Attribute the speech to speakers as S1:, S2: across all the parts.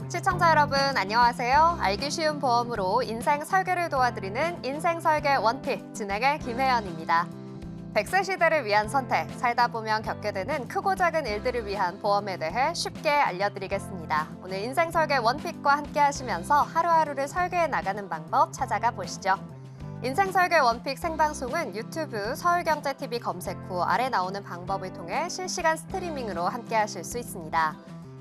S1: 시청자 여러분 안녕하세요. 알기 쉬운 보험으로 인생 설계를 도와드리는 인생 설계 원픽 진행의 김혜연입니다. 100세 시대를 위한 선택, 살다 보면 겪게 되는 크고 작은 일들을 위한 보험에 대해 쉽게 알려드리겠습니다. 오늘 인생 설계 원픽과 함께 하시면서 하루하루를 설계해 나가는 방법 찾아가 보시죠. 인생 설계 원픽 생방송은 유튜브 서울경제TV 검색 후 아래 나오는 방법을 통해 실시간 스트리밍으로 함께 하실 수 있습니다.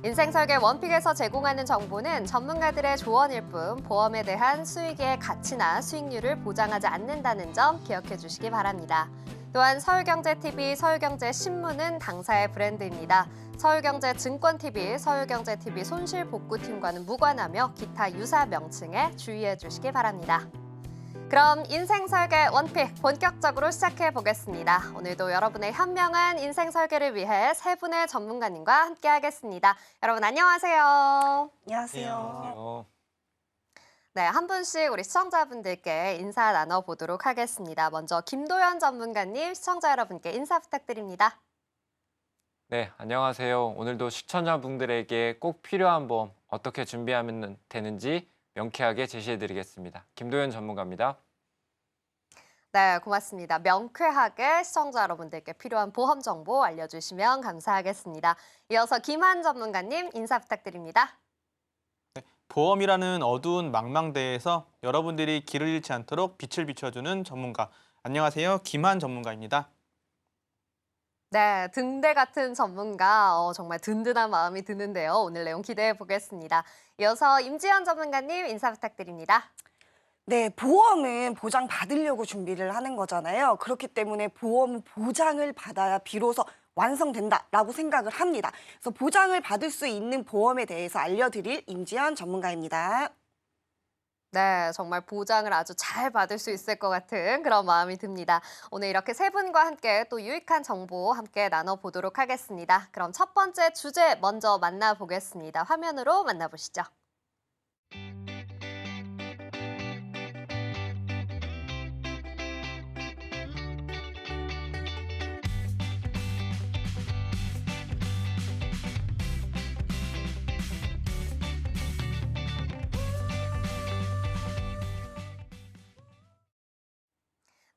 S1: 인생 설계 원픽에서 제공하는 정보는 전문가들의 조언일 뿐 보험에 대한 수익의 가치나 수익률을 보장하지 않는다는 점 기억해 주시기 바랍니다. 또한 서울경제TV, 서울경제신문은 당사의 브랜드입니다. 서울경제증권TV, 서울경제TV 손실복구팀과는 무관하며 기타 유사 명칭에 주의해 주시기 바랍니다. 그럼 인생 설계 원픽 본격적으로 시작해 보겠습니다. 오늘도 여러분의 현명한 인생 설계를 위해 세 분의 전문가님과 함께 하겠습니다. 여러분 안녕하세요.
S2: 안녕하세요.
S1: 네, 한 분씩 우리 시청자분들께 인사 나눠보도록 하겠습니다. 먼저 김도현 전문가님, 시청자 여러분께 인사 부탁드립니다.
S2: 네, 안녕하세요. 오늘도 시청자분들에게 꼭 필요한 보험 어떻게 준비하면 되는지 명쾌하게 제시해드리겠습니다. 김도현 전문가입니다.
S1: 네, 고맙습니다. 명쾌하게 시청자 여러분들께 필요한 보험 정보 알려주시면 감사하겠습니다. 이어서 김한 전문가님 인사 부탁드립니다.
S3: 보험이라는 어두운 망망대에서 여러분들이 길을 잃지 않도록 빛을 비춰주는 전문가. 안녕하세요. 김한 전문가입니다.
S1: 네, 등대 같은 전문가, 정말 든든한 마음이 드는데요. 오늘 내용 기대해 보겠습니다. 이어서 임지연 전문가님 인사 부탁드립니다.
S4: 네, 보험은 보장 받으려고 준비를 하는 거잖아요. 그렇기 때문에 보험은 보장을 받아야 비로소 완성된다라고 생각을 합니다. 그래서 보장을 받을 수 있는 보험에 대해서 알려드릴 임지연 전문가입니다.
S1: 네, 정말 보장을 아주 잘 받을 수 있을 것 같은 그런 마음이 듭니다. 오늘 이렇게 세 분과 함께 또 유익한 정보 함께 나눠보도록 하겠습니다. 그럼 첫 번째 주제 먼저 만나보겠습니다. 화면으로 만나보시죠.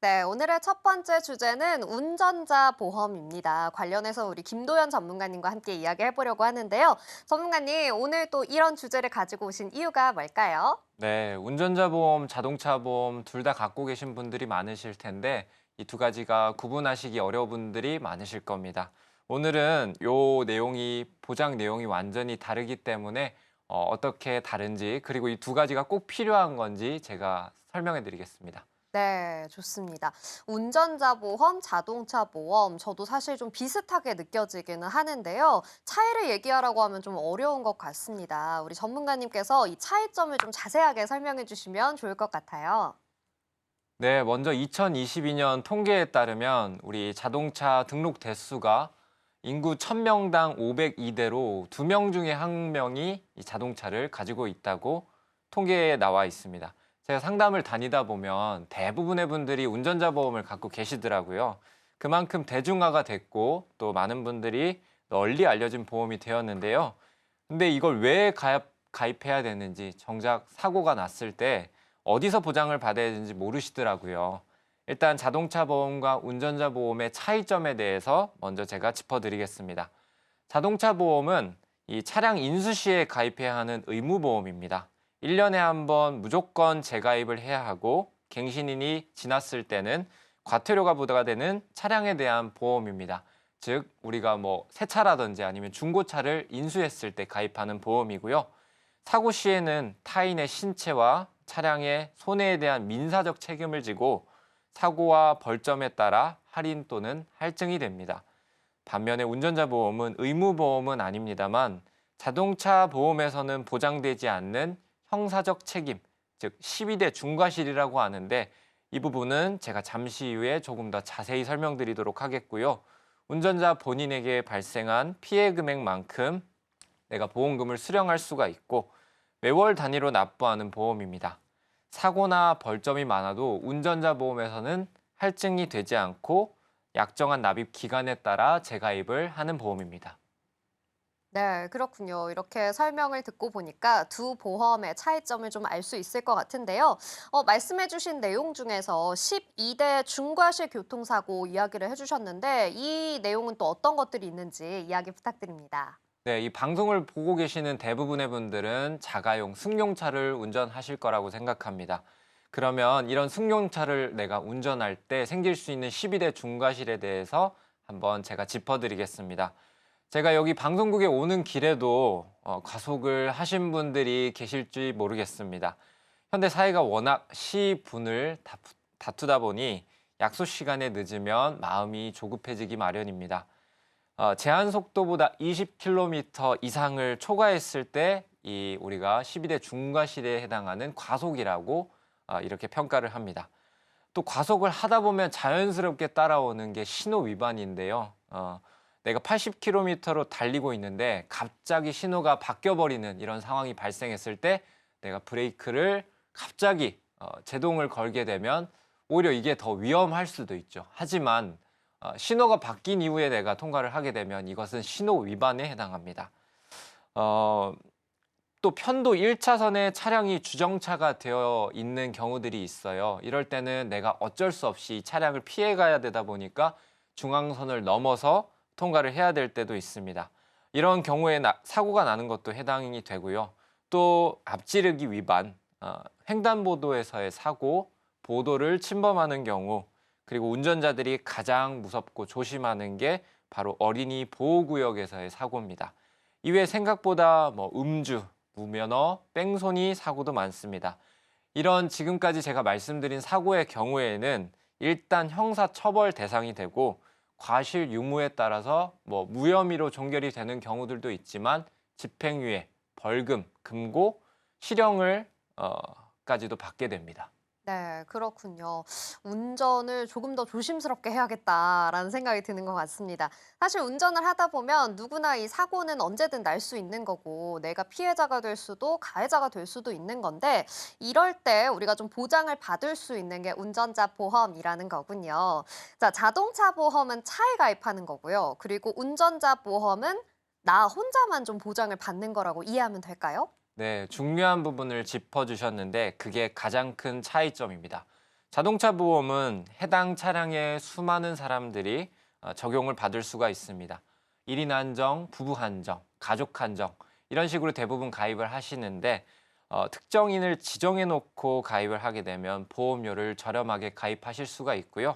S1: 네, 오늘의 첫 번째 주제는 운전자 보험입니다. 관련해서 우리 김도현 전문가님과 함께 이야기해 보려고 하는데요. 전문가님, 오늘 또 이런 주제를 가지고 오신 이유가 뭘까요?
S2: 네, 운전자 보험, 자동차 보험 둘 다 갖고 계신 분들이 많으실 텐데 이 두 가지가 구분하시기 어려운 분들이 많으실 겁니다. 오늘은 요 내용이 보장 내용이 완전히 다르기 때문에 어떻게 다른지 그리고 이 두 가지가 꼭 필요한 건지 제가 설명해 드리겠습니다.
S1: 네, 좋습니다. 운전자 보험, 자동차 보험, 저도 사실 좀 비슷하게 느껴지기는 하는데요. 차이를 얘기하라고 하면 좀 어려운 것 같습니다. 우리 전문가님께서 이 차이점을 좀 자세하게 설명해 주시면 좋을 것 같아요.
S2: 네, 먼저 2022년 통계에 따르면 우리 자동차 등록 대수가 인구 1000명당 502대로 2명 중에 1명이 이 자동차를 가지고 있다고 통계에 나와 있습니다. 제가 상담을 다니다 보면 대부분의 분들이 운전자 보험을 갖고 계시더라고요. 그만큼 대중화가 됐고 또 많은 분들이 널리 알려진 보험이 되었는데요. 근데 이걸 왜 가입해야 되는지 정작 사고가 났을 때 어디서 보장을 받아야 되는지 모르시더라고요. 일단 자동차 보험과 운전자 보험의 차이점에 대해서 먼저 제가 짚어드리겠습니다. 자동차 보험은 이 차량 인수 시에 가입해야 하는 의무보험입니다. 1년에 한 번 무조건 재가입을 해야 하고 갱신일이 지났을 때는 과태료가 부과되는 차량에 대한 보험입니다. 즉 우리가 새 차라든지 아니면 중고차를 인수했을 때 가입하는 보험이고요. 사고 시에는 타인의 신체와 차량의 손해에 대한 민사적 책임을 지고 사고와 벌점에 따라 할인 또는 할증이 됩니다. 반면에 운전자 보험은 의무보험은 아닙니다만 자동차 보험에서는 보장되지 않는 형사적 책임, 즉 12대 중과실이라고 하는데 이 부분은 제가 잠시 후에 조금 더 자세히 설명드리도록 하겠고요. 운전자 본인에게 발생한 피해 금액만큼 내가 보험금을 수령할 수가 있고 매월 단위로 납부하는 보험입니다. 사고나 벌점이 많아도 운전자 보험에서는 할증이 되지 않고 약정한 납입 기간에 따라 재가입을 하는 보험입니다.
S1: 네, 그렇군요. 이렇게 설명을 듣고 보니까 두 보험의 차이점을 좀 알 수 있을 것 같은데요. 말씀해주신 내용 중에서 12대 중과실 교통사고 이야기를 해주셨는데 이 내용은 또 어떤 것들이 있는지 이야기 부탁드립니다.
S2: 네, 이 방송을 보고 계시는 대부분의 분들은 자가용 승용차를 운전하실 거라고 생각합니다. 그러면 이런 승용차를 내가 운전할 때 생길 수 있는 12대 중과실에 대해서 한번 제가 짚어드리겠습니다. 제가 여기 방송국에 오는 길에도 과속을 하신 분들이 계실지 모르겠습니다. 현대 사회가 워낙 시분을 다투다 보니 약속 시간에 늦으면 마음이 조급해지기 마련입니다. 제한 속도보다 20km 이상을 초과했을 때 우리가 12대 중과실에 해당하는 과속이라고 이렇게 평가를 합니다. 또 과속을 하다 보면 자연스럽게 따라오는 게 신호 위반인데요. 내가 80km로 달리고 있는데 갑자기 신호가 바뀌어버리는 이런 상황이 발생했을 때 내가 브레이크를 갑자기 제동을 걸게 되면 오히려 이게 더 위험할 수도 있죠. 하지만 신호가 바뀐 이후에 내가 통과를 하게 되면 이것은 신호 위반에 해당합니다. 또 편도 1차선에 차량이 주정차가 되어 있는 경우들이 있어요. 이럴 때는 내가 어쩔 수 없이 차량을 피해 가야 되다 보니까 중앙선을 넘어서 통과를 해야 될 때도 있습니다. 이런 경우에 사고가 나는 것도 해당이 되고요. 또 앞지르기 위반, 횡단보도에서의 사고, 보도를 침범하는 경우, 그리고 운전자들이 가장 무섭고 조심하는 게 바로 어린이 보호구역에서의 사고입니다. 이외에 생각보다 음주, 무면허, 뺑소니 사고도 많습니다. 이런 지금까지 제가 말씀드린 사고의 경우에는 일단 형사처벌 대상이 되고 과실 유무에 따라서 무혐의로 종결이 되는 경우들도 있지만 집행유예, 벌금, 금고, 실형을 까지도 받게 됩니다.
S1: 네, 그렇군요. 운전을 조금 더 조심스럽게 해야겠다라는 생각이 드는 것 같습니다. 사실 운전을 하다 보면 누구나 이 사고는 언제든 날 수 있는 거고 내가 피해자가 될 수도 가해자가 될 수도 있는 건데 이럴 때 우리가 좀 보장을 받을 수 있는 게 운전자 보험이라는 거군요. 자, 자동차 보험은 차에 가입하는 거고요. 그리고 운전자 보험은 나 혼자만 좀 보장을 받는 거라고 이해하면 될까요?
S2: 네, 중요한 부분을 짚어주셨는데 그게 가장 큰 차이점입니다. 자동차 보험은 해당 차량의 수많은 사람들이 적용을 받을 수가 있습니다. 1인 한정, 부부 한정, 가족 한정 이런 식으로 대부분 가입을 하시는데 특정인을 지정해 놓고 가입을 하게 되면 보험료를 저렴하게 가입하실 수가 있고요.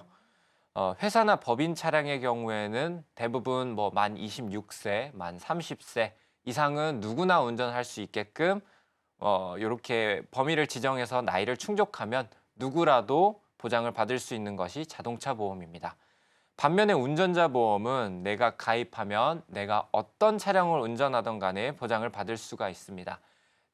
S2: 회사나 법인 차량의 경우에는 대부분 만 26세, 만 30세 이상은 누구나 운전할 수 있게끔 이렇게 범위를 지정해서 나이를 충족하면 누구라도 보장을 받을 수 있는 것이 자동차 보험입니다. 반면에 운전자 보험은 내가 가입하면 내가 어떤 차량을 운전하던 간에 보장을 받을 수가 있습니다.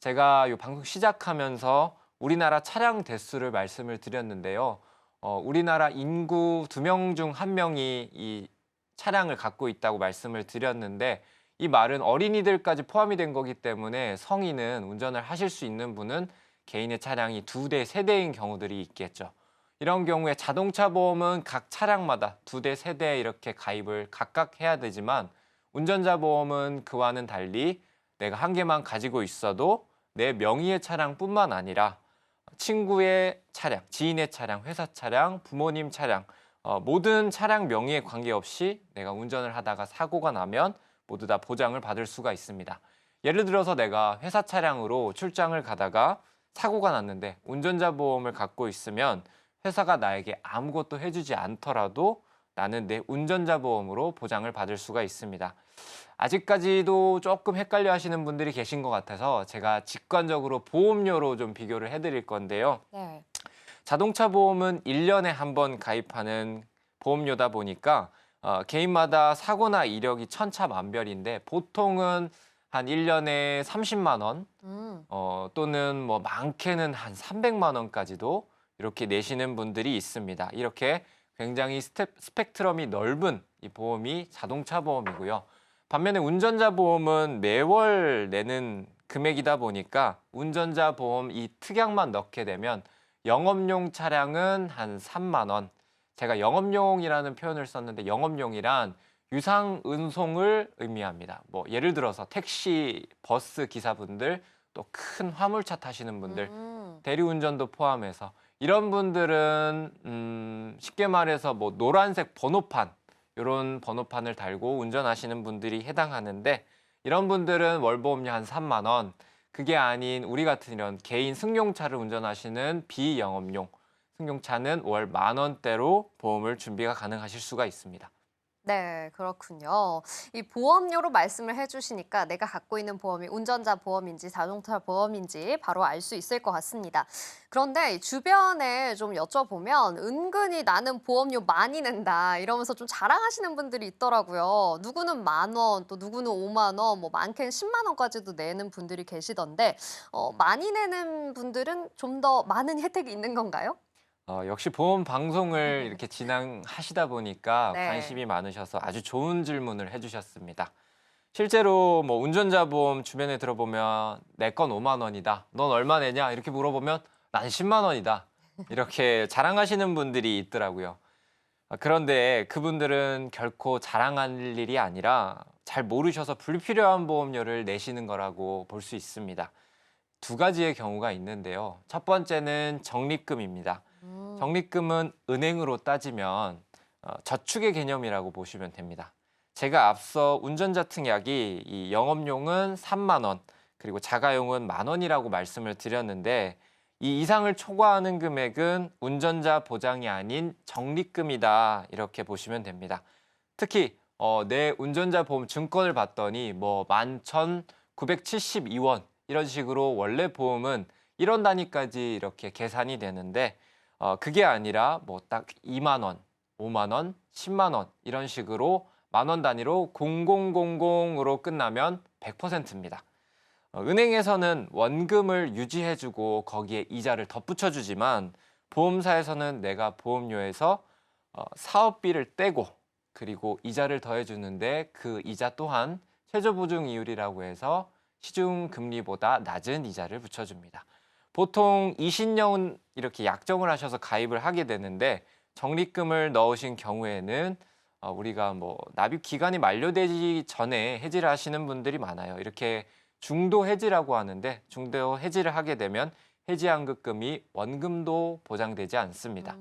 S2: 제가 이 방송 시작하면서 우리나라 차량 대수를 말씀을 드렸는데요. 우리나라 인구 2명 중 1명이 이 차량을 갖고 있다고 말씀을 드렸는데 이 말은 어린이들까지 포함이 된 거기 때문에 성인은 운전을 하실 수 있는 분은 개인의 차량이 2대, 3대인 경우들이 있겠죠. 이런 경우에 자동차 보험은 각 차량마다 2대, 3대 이렇게 가입을 각각 해야 되지만 운전자 보험은 그와는 달리 내가 한 개만 가지고 있어도 내 명의의 차량뿐만 아니라 친구의 차량, 지인의 차량, 회사 차량, 부모님 차량 모든 차량 명의에 관계없이 내가 운전을 하다가 사고가 나면 모두 다 보장을 받을 수가 있습니다. 예를 들어서 내가 회사 차량으로 출장을 가다가 사고가 났는데 운전자 보험을 갖고 있으면 회사가 나에게 아무것도 해주지 않더라도 나는 내 운전자 보험으로 보장을 받을 수가 있습니다. 아직까지도 조금 헷갈려 하시는 분들이 계신 것 같아서 제가 직관적으로 보험료로 좀 비교를 해드릴 건데요.
S1: 네.
S2: 자동차 보험은 1년에 한 번 가입하는 보험료다 보니까 개인마다 사고나 이력이 천차만별인데 보통은 한 1년에 30만 원 또는 많게는 한 300만 원까지도 이렇게 내시는 분들이 있습니다. 이렇게 굉장히 스펙트럼이 넓은 이 보험이 자동차 보험이고요. 반면에 운전자 보험은 매월 내는 금액이다 보니까 운전자 보험 이 특약만 넣게 되면 영업용 차량은 한 3만 원. 제가 영업용이라는 표현을 썼는데 영업용이란 유상운송을 의미합니다. 뭐 예를 들어서 택시, 버스 기사분들, 또 큰 화물차 타시는 분들, 대리운전도 포함해서 이런 분들은 쉽게 말해서 뭐 노란색 번호판, 이런 번호판을 달고 운전하시는 분들이 해당하는데, 이런 분들은 월보험료 한 3만 원, 그게 아닌 우리 같은 이런 개인 승용차를 운전하시는 비영업용 승용차는 월 10,000원대로 보험을 준비가 가능하실 수가 있습니다.
S1: 네, 그렇군요. 이 보험료로 말씀을 해주시니까 내가 갖고 있는 보험이 운전자 보험인지 자동차 보험인지 바로 알 수 있을 것 같습니다. 그런데 주변에 좀 여쭤보면 은근히 나는 보험료 많이 낸다 이러면서 좀 자랑하시는 분들이 있더라고요. 누구는 10,000원, 또 누구는 50,000원, 뭐 많게는 100,000원까지도 내는 분들이 계시던데 많이 내는 분들은 좀 더 많은 혜택이 있는 건가요?
S2: 역시 보험 방송을 이렇게 진행하시다 보니까
S1: 네.
S2: 관심이 많으셔서 아주 좋은 질문을 해주셨습니다. 실제로 뭐 운전자 보험 주변에 들어보면 내 건 5만 원이다. 넌 얼마 내냐? 이렇게 물어보면 난 10만 원이다. 이렇게 자랑하시는 분들이 있더라고요. 그런데 그분들은 결코 자랑할 일이 아니라 잘 모르셔서 불필요한 보험료를 내시는 거라고 볼 수 있습니다. 두 가지의 경우가 있는데요. 첫 번째는 적립금입니다. 적립금은 은행으로 따지면 저축의 개념이라고 보시면 됩니다. 제가 앞서 운전자 특약이 이 영업용은 3만 원, 그리고 자가용은 10,000원이라고 말씀을 드렸는데, 이 이상을 초과하는 금액은 운전자 보장이 아닌 적립금이다, 이렇게 보시면 됩니다. 특히 내 운전자 보험 증권을 봤더니 뭐 11,972원 이런 식으로 원래 보험은 1원 단위까지 이렇게 계산이 되는데, 그게 아니라 뭐 딱 2만 원, 5만 원, 10만 원 이런 식으로 10,000원 단위로 0000으로 끝나면 100%입니다. 은행에서는 원금을 유지해주고 거기에 이자를 덧붙여주지만, 보험사에서는 내가 보험료에서 사업비를 떼고 그리고 이자를 더해주는데, 그 이자 또한 최저보증이율이라고 해서 시중금리보다 낮은 이자를 붙여줍니다. 보통 20년 이렇게 약정을 하셔서 가입을 하게 되는데, 적립금을 넣으신 경우에는 우리가 뭐 납입 기간이 만료되기 전에 해지를 하시는 분들이 많아요. 이렇게 중도 해지라고 하는데, 중도 해지를 하게 되면 해지환급금이 원금도 보장되지 않습니다.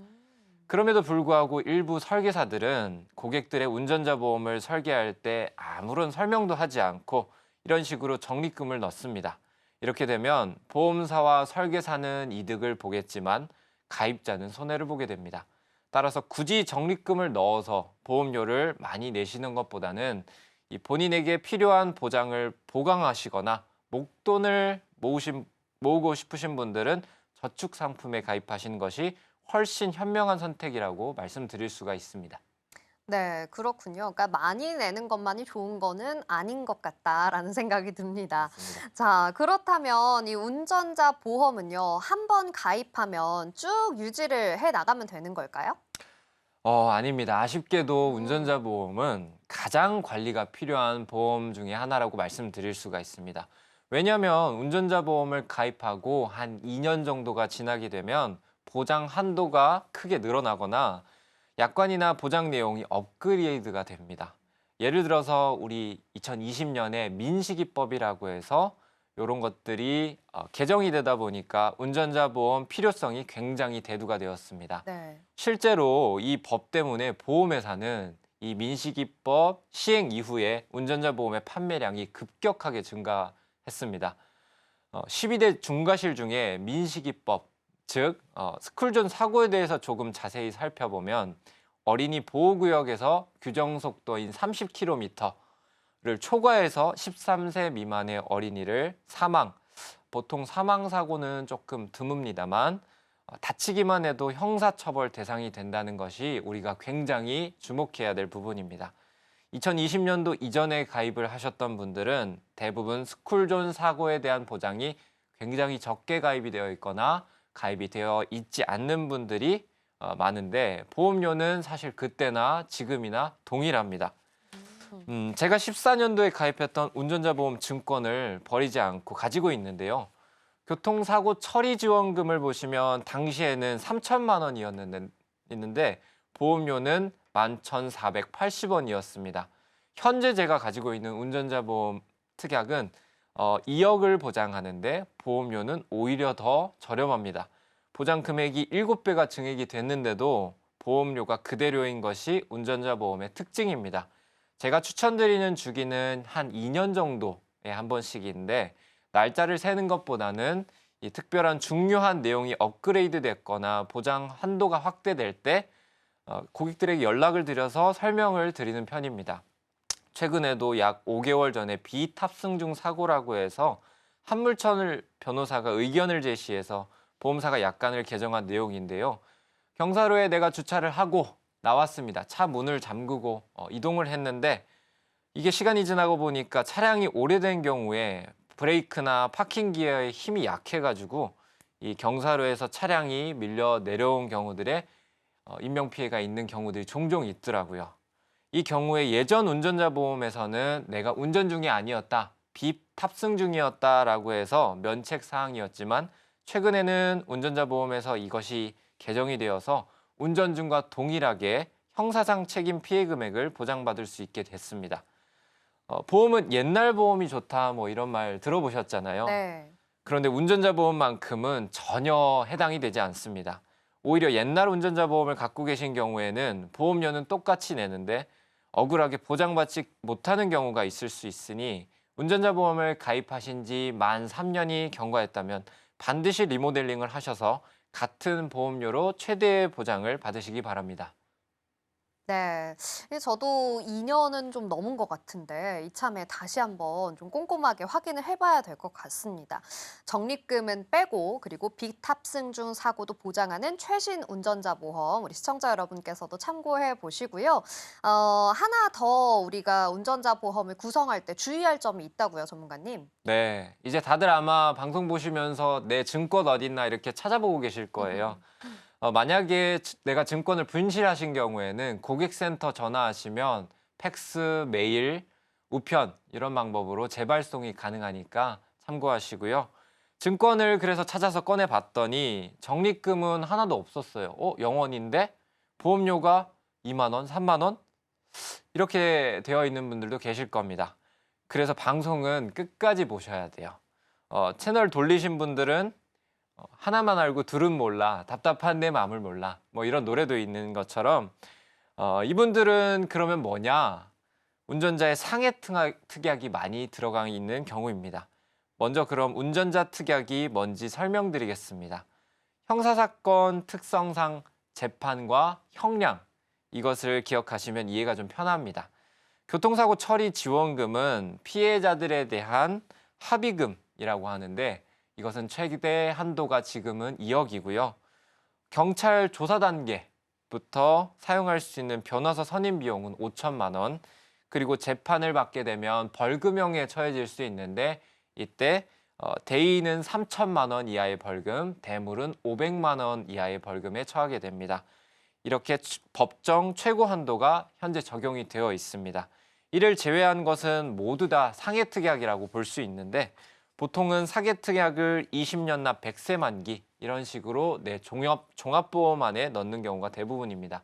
S2: 그럼에도 불구하고 일부 설계사들은 고객들의 운전자 보험을 설계할 때 아무런 설명도 하지 않고 이런 식으로 적립금을 넣습니다. 이렇게 되면 보험사와 설계사는 이득을 보겠지만 가입자는 손해를 보게 됩니다. 따라서 굳이 적립금을 넣어서 보험료를 많이 내시는 것보다는 이 본인에게 필요한 보장을 보강하시거나 목돈을 모으고 싶으신 분들은 저축 상품에 가입하시는 것이 훨씬 현명한 선택이라고 말씀드릴 수가 있습니다.
S1: 네, 그렇군요. 그러니까 많이 내는 것만이 좋은 거는 아닌 것 같다라는 생각이 듭니다.
S2: 맞습니다.
S1: 자, 그렇다면 이 운전자 보험은요, 한 번 가입하면 쭉 유지를 해 나가면 되는 걸까요?
S2: 아닙니다. 아쉽게도 운전자 보험은 가장 관리가 필요한 보험 중에 하나라고 말씀드릴 수가 있습니다. 왜냐하면 운전자 보험을 가입하고 한 2년 정도가 지나게 되면 보장 한도가 크게 늘어나거나 약관이나 보장 내용이 업그레이드가 됩니다. 예를 들어서 우리 2020년에 민식이법이라고 해서 이런 것들이 개정이 되다 보니까 운전자 보험 필요성이 굉장히 대두가 되었습니다.
S1: 네.
S2: 실제로 이 법 때문에 보험회사는 이 민식이법 시행 이후에 운전자 보험의 판매량이 급격하게 증가했습니다. 12대 중과실 중에 민식이법, 즉 스쿨존 사고에 대해서 조금 자세히 살펴보면, 어린이 보호구역에서 규정 속도인 30km를 초과해서 13세 미만의 어린이를 보통 사망 사고는 조금 드뭅니다만 다치기만 해도 형사처벌 대상이 된다는 것이 우리가 굉장히 주목해야 될 부분입니다. 2020년도 이전에 가입을 하셨던 분들은 대부분 스쿨존 사고에 대한 보장이 굉장히 적게 가입이 되어 있거나 가입이 되어 있지 않는 분들이 많은데, 보험료는 사실 그때나 지금이나 동일합니다. 제가 14년도에 가입했던 운전자 보험 증권을 버리지 않고 가지고 있는데요. 교통사고 처리 지원금을 보시면 당시에는 3천만 원이었는데 보험료는 11,480원이었습니다. 현재 제가 가지고 있는 운전자 보험 특약은 2억을 보장하는데 보험료는 오히려 더 저렴합니다. 보장 금액이 7배가 증액이 됐는데도 보험료가 그대로인 것이 운전자 보험의 특징입니다. 제가 추천드리는 주기는 한 2년 정도에 한 번씩인데 날짜를 세는 것보다는 이 특별한 중요한 내용이 업그레이드 됐거나 보장 한도가 확대될 때 고객들에게 연락을 드려서 설명을 드리는 편입니다. 최근에도 약 5개월 전에 비탑승 중 사고라고 해서 한물천 변호사가 의견을 제시해서 보험사가 약관을 개정한 내용인데요. 경사로에 내가 주차를 하고 나왔습니다. 차 문을 잠그고 이동을 했는데 이게 시간이 지나고 보니까 차량이 오래된 경우에 브레이크나 파킹 기어의 힘이 약해가지고 이 경사로에서 차량이 밀려 내려온 경우들에 인명피해가 있는 경우들이 종종 있더라고요. 이 경우에 예전 운전자 보험에서는 내가 운전 중이 아니었다, 비탑승 중이었다라고 해서 면책 사항이었지만 최근에는 운전자 보험에서 이것이 개정이 되어서 운전 중과 동일하게 형사상 책임 피해 금액을 보장받을 수 있게 됐습니다. 보험은 옛날 보험이 좋다 뭐 이런 말 들어보셨잖아요.
S1: 네.
S2: 그런데 운전자 보험만큼은 전혀 해당이 되지 않습니다. 오히려 옛날 운전자 보험을 갖고 계신 경우에는 보험료는 똑같이 내는데 억울하게 보장받지 못하는 경우가 있을 수 있으니 운전자 보험을 가입하신 지 만 3년이 경과했다면 반드시 리모델링을 하셔서 같은 보험료로 최대의 보장을 받으시기 바랍니다.
S1: 네. 저도 2년은 좀 넘은 것 같은데 이참에 다시 한번 좀 꼼꼼하게 확인을 해봐야 될 것 같습니다. 적립금은 빼고 그리고 비탑승 중 사고도 보장하는 최신 운전자 보험 우리 시청자 여러분께서도 참고해 보시고요. 하나 더 우리가 운전자 보험을 구성할 때 주의할 점이 있다고요, 전문가님?
S2: 네, 이제 다들 아마 방송 보시면서 내 증권 어딨나 이렇게 찾아보고 계실 거예요. 만약에 내가 증권을 분실하신 경우에는 고객센터 전화하시면 팩스, 메일, 우편 이런 방법으로 재발송이 가능하니까 참고하시고요. 증권을 그래서 찾아서 꺼내봤더니 적립금은 하나도 없었어요. 0원인데 보험료가 2만 원, 3만 원? 이렇게 되어 있는 분들도 계실 겁니다. 그래서 방송은 끝까지 보셔야 돼요. 채널 돌리신 분들은 하나만 알고 둘은 몰라, 답답한 내 마음을 몰라, 뭐 이런 노래도 있는 것처럼 이분들은 그러면 뭐냐? 운전자의 상해 특약이 많이 들어가 있는 경우입니다. 먼저 그럼 운전자 특약이 뭔지 설명드리겠습니다. 형사사건 특성상 재판과 형량, 이것을 기억하시면 이해가 좀 편합니다. 교통사고 처리 지원금은 피해자들에 대한 합의금이라고 하는데 이것은 최대 한도가 지금은 2억이고요. 경찰 조사 단계부터 사용할 수 있는 변호사 선임 비용은 5천만 원, 그리고 재판을 받게 되면 벌금형에 처해질 수 있는데 이때 대의는 3천만 원 이하의 벌금, 대물은 500만 원 이하의 벌금에 처하게 됩니다. 이렇게 법정 최고 한도가 현재 적용이 되어 있습니다. 이를 제외한 것은 모두 다 상해특약이라고 볼 수 있는데 보통은 상해특약을 20년 납 100세 만기 이런 식으로 내 종합보험 안에 넣는 경우가 대부분입니다.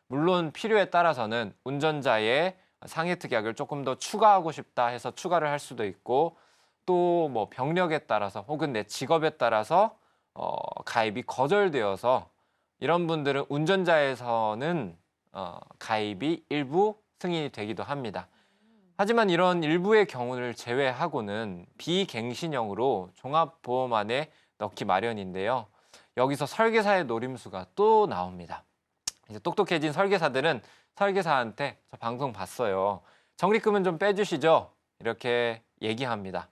S2: 물론 필요에 따라서는 운전자의 상해특약을 조금 더 추가하고 싶다 해서 추가를 할 수도 있고 또 뭐 병력에 따라서 혹은 내 직업에 따라서 가입이 거절되어서 이런 분들은 운전자에서는 가입이 일부 승인이 되기도 합니다. 하지만 이런 일부의 경우를 제외하고는 비갱신형으로 종합보험 안에 넣기 마련인데요. 여기서 설계사의 노림수가 또 나옵니다. 이제 똑똑해진 설계사들은 설계사한테 저 방송 봤어요. 적립금은 좀 빼주시죠. 이렇게 얘기합니다.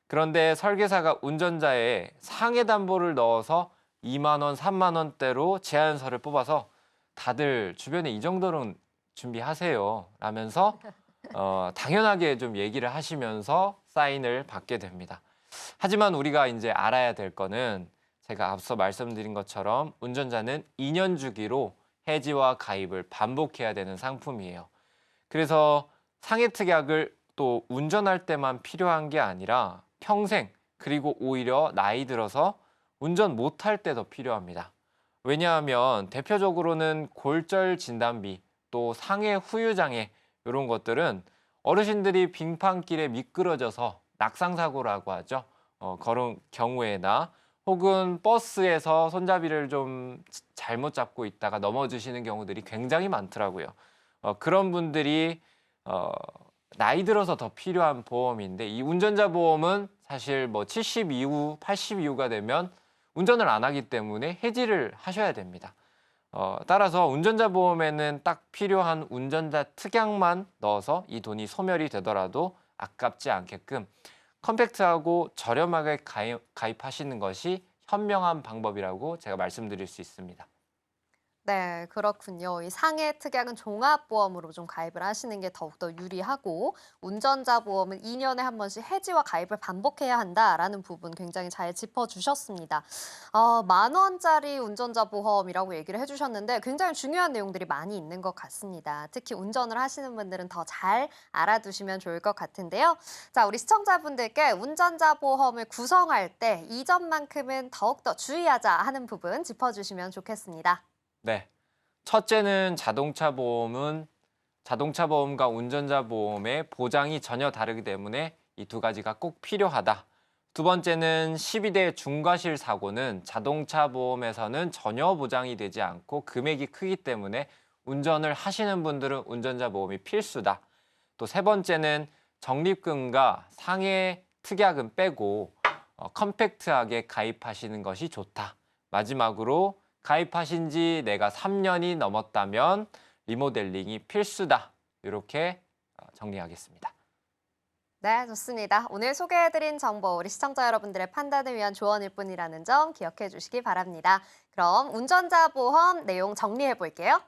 S2: 그런데 설계사가 운전자의 상해 담보를 넣어서 2만 원, 3만 원대로 제안서를 뽑아서 다들 주변에 이 정도는 준비하세요 라면서 당연하게 좀 얘기를 하시면서 사인을 받게 됩니다. 하지만 우리가 이제 알아야 될 거는 제가 앞서 말씀드린 것처럼 운전자는 2년 주기로 해지와 가입을 반복해야 되는 상품이에요. 그래서 상해특약을 또 운전할 때만 필요한 게 아니라 평생 그리고 오히려 나이 들어서 운전 못할 때 더 필요합니다. 왜냐하면 대표적으로는 골절 진단비 또 상해 후유장애 이런 것들은 어르신들이 빙판길에 미끄러져서 낙상사고라고 하죠. 그런 경우에나 혹은 버스에서 손잡이를 좀 잘못 잡고 있다가 넘어지시는 경우들이 굉장히 많더라고요. 그런 분들이 나이 들어서 더 필요한 보험인데 이 운전자 보험은 사실 뭐 70 이후, 80 이후가 되면 운전을 안 하기 때문에 해지를 하셔야 됩니다. 따라서 운전자 보험에는 딱 필요한 운전자 특약만 넣어서 이 돈이 소멸이 되더라도 아깝지 않게끔 컴팩트하고 저렴하게 가입하시는 것이 현명한 방법이라고 제가 말씀드릴 수 있습니다.
S1: 네, 그렇군요. 이 상해 특약은 종합보험으로 좀 가입을 하시는 게 더욱더 유리하고 운전자 보험은 2년에 한 번씩 해지와 가입을 반복해야 한다라는 부분 굉장히 잘 짚어주셨습니다. 10,000원짜리 운전자 보험이라고 얘기를 해주셨는데 굉장히 중요한 내용들이 많이 있는 것 같습니다. 특히 운전을 하시는 분들은 더 잘 알아두시면 좋을 것 같은데요. 자, 우리 시청자분들께 운전자 보험을 구성할 때 이 점만큼은 더욱더 주의하자 하는 부분 짚어주시면 좋겠습니다.
S2: 네. 첫째는 자동차 보험과 운전자 보험의 보장이 전혀 다르기 때문에 이 두 가지가 꼭 필요하다. 두 번째는 12대 중과실 사고는 자동차 보험에서는 전혀 보장이 되지 않고 금액이 크기 때문에 운전을 하시는 분들은 운전자 보험이 필수다. 또 세 번째는 적립금과 상해 특약은 빼고 컴팩트하게 가입하시는 것이 좋다. 마지막으로 가입하신 지 내가 3년이 넘었다면 리모델링이 필수다. 이렇게 정리하겠습니다.
S1: 네, 좋습니다. 오늘 소개해드린 정보 우리 시청자 여러분들의 판단을 위한 조언일 뿐이라는 점 기억해 주시기 바랍니다. 그럼 운전자 보험 내용 정리해 볼게요.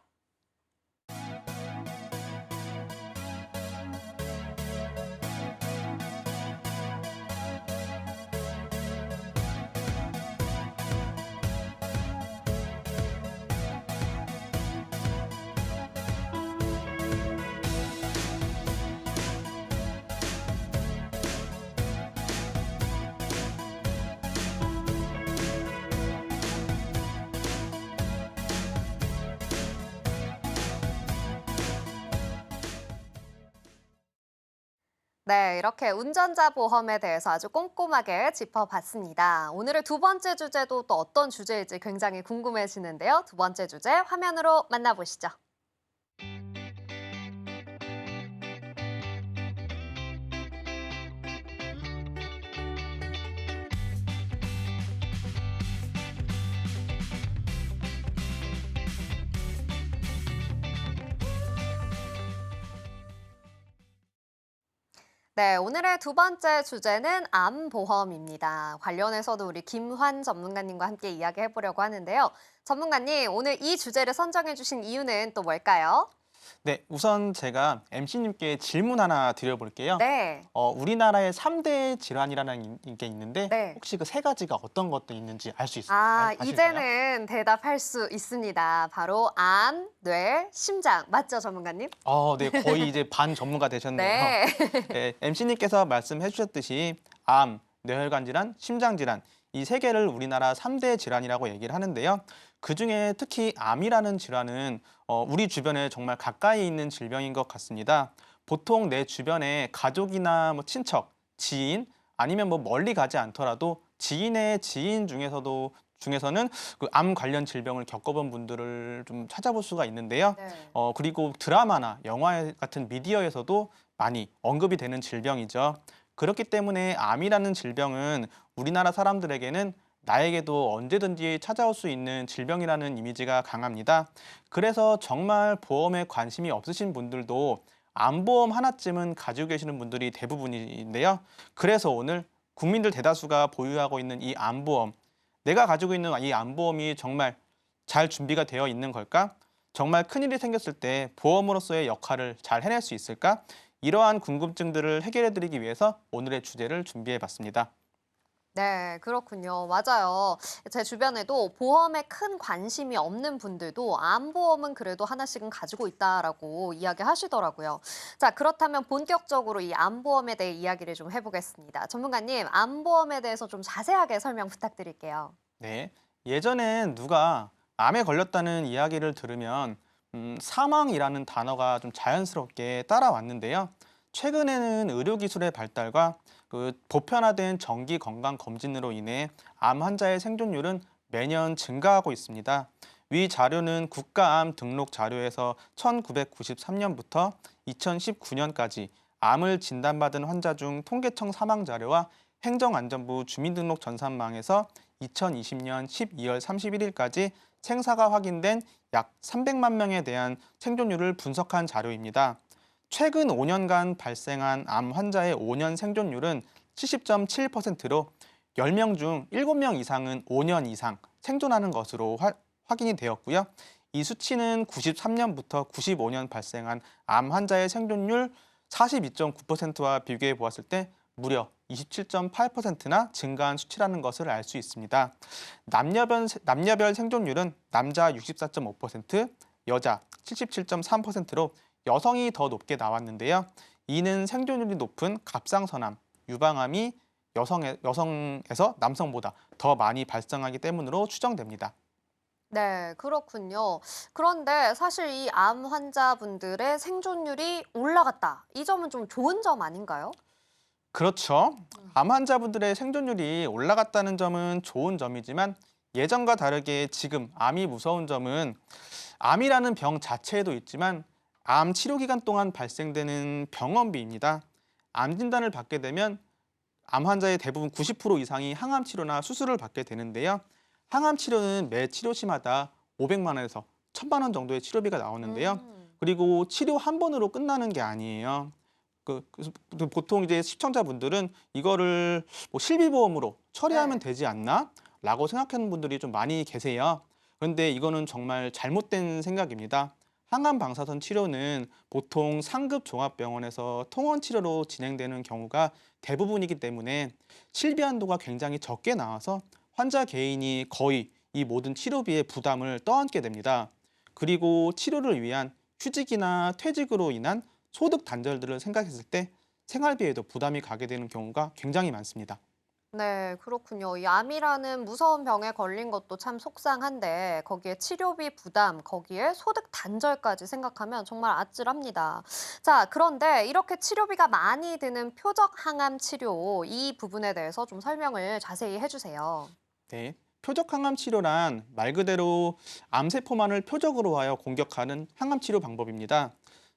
S1: 네, 이렇게 운전자 보험에 대해서 아주 꼼꼼하게 짚어봤습니다. 오늘의 두 번째 주제도 또 어떤 주제일지 굉장히 궁금해지는데요. 두 번째 주제 화면으로 만나보시죠. 네, 오늘의 두 번째 주제는 암보험입니다. 관련해서도 우리 김환 전문가님과 함께 이야기해 보려고 하는데요. 전문가님, 오늘 이 주제를 선정해 주신 이유는 또 뭘까요?
S3: 네, 우선 제가 MC님께 질문 하나 드려볼게요.
S1: 네.
S3: 우리나라의 3대 질환이라는 게 있는데
S1: 네.
S3: 혹시 그 세 가지가 어떤 것도 있는지 알 수 있을까요? 아실까요?
S1: 이제는 대답할 수 있습니다. 바로 암, 뇌, 심장. 맞죠, 전문가님?
S3: 네, 거의 이제 반 전문가 되셨네요.
S1: 네.
S3: 네, MC님께서 말씀해 주셨듯이 암, 뇌혈관 질환, 심장 질환 이 세 개를 우리나라 3대 질환이라고 얘기를 하는데요. 그중에 특히 암이라는 질환은 우리 주변에 정말 가까이 있는 질병인 것 같습니다. 보통 내 주변에 가족이나 뭐 친척, 지인 아니면 뭐 멀리 가지 않더라도 지인의 지인 중에서는 그 암 관련 질병을 겪어본 분들을 좀 찾아볼 수가 있는데요.
S1: 네.
S3: 그리고 드라마나 영화 같은 미디어에서도 많이 언급이 되는 질병이죠. 그렇기 때문에 암이라는 질병은 우리나라 사람들에게는 나에게도 언제든지 찾아올 수 있는 질병이라는 이미지가 강합니다. 그래서 정말 보험에 관심이 없으신 분들도 암보험 하나쯤은 가지고 계시는 분들이 대부분인데요. 그래서 오늘 국민들 대다수가 보유하고 있는 이 암보험, 내가 가지고 있는 이 암보험이 정말 잘 준비가 되어 있는 걸까? 정말 큰일이 생겼을 때 보험으로서의 역할을 잘 해낼 수 있을까? 이러한 궁금증들을 해결해드리기 위해서 오늘의 주제를 준비해봤습니다.
S1: 네, 그렇군요. 맞아요. 제 주변에도 보험에 큰 관심이 없는 분들도 암보험은 그래도 하나씩은 가지고 있다라고 이야기하시더라고요. 자, 그렇다면 본격적으로 이 암보험에 대해 이야기를 좀 해보겠습니다. 전문가님, 암보험에 대해서 좀 자세하게 설명 부탁드릴게요.
S3: 네, 예전엔 누가 암에 걸렸다는 이야기를 들으면 사망이라는 단어가 좀 자연스럽게 따라왔는데요. 최근에는 의료기술의 발달과 보편화된 정기 건강 검진으로 인해 암 환자의 생존율은 매년 증가하고 있습니다. 위 자료는 국가암 등록 자료에서 1993년부터 2019년까지 암을 진단받은 환자 중 통계청 사망 자료와 행정안전부 주민등록 전산망에서 2020년 12월 31일까지 생사가 확인된 약 300만 명에 대한 생존율을 분석한 자료입니다. 최근 5년간 발생한 암 환자의 5년 생존율은 70.7%로 10명 중 7명 이상은 5년 이상 생존하는 것으로 확인이 되었고요. 이 수치는 93년부터 95년 발생한 암 환자의 생존율 42.9%와 비교해 보았을 때 무려 27.8%나 증가한 수치라는 것을 알 수 있습니다. 남녀별 생존율은 남자 64.5%, 여자 77.3%로 여성이 더 높게 나왔는데요. 이는 생존율이 높은 갑상선암, 유방암이 여성에서 남성보다 더 많이 발생하기 때문으로 추정됩니다.
S1: 네, 그렇군요. 그런데 사실 이 암 환자분들의 생존율이 올라갔다. 이 점은 좀 좋은 점 아닌가요?
S3: 그렇죠. 암 환자분들의 생존율이 올라갔다는 점은 좋은 점이지만 예전과 다르게 지금 암이 무서운 점은 암이라는 병 자체에도 있지만 암 치료 기간 동안 발생되는 병원비입니다. 암 진단을 받게 되면 암 환자의 대부분 90% 이상이 항암 치료나 수술을 받게 되는데요. 항암 치료는 매 치료시마다 500만 원에서 1000만 원 정도의 치료비가 나오는데요. 그리고 치료 한 번으로 끝나는 게 아니에요. 그래서 보통 이제 시청자분들은 이거를 뭐 실비보험으로 처리하면
S1: 네.
S3: 되지 않나? 라고 생각하는 분들이 좀 많이 계세요. 그런데 이거는 정말 잘못된 생각입니다. 항암 방사선 치료는 보통 상급 종합병원에서 통원 치료로 진행되는 경우가 대부분이기 때문에 실비 한도가 굉장히 적게 나와서 환자 개인이 거의 이 모든 치료비의 부담을 떠안게 됩니다. 그리고 치료를 위한 휴직이나 퇴직으로 인한 소득 단절들을 생각했을 때 생활비에도 부담이 가게 되는 경우가 굉장히 많습니다.
S1: 네, 그렇군요. 이 암이라는 무서운 병에 걸린 것도 참 속상한데 거기에 치료비 부담, 거기에 소득 단절까지 생각하면 정말 아찔합니다. 자, 그런데 이렇게 치료비가 많이 드는 표적 항암 치료 이 부분에 대해서 좀 설명을 자세히 해주세요.
S3: 네. 표적 항암 치료란 말 그대로 암세포만을 표적으로 하여 공격하는 항암 치료 방법입니다.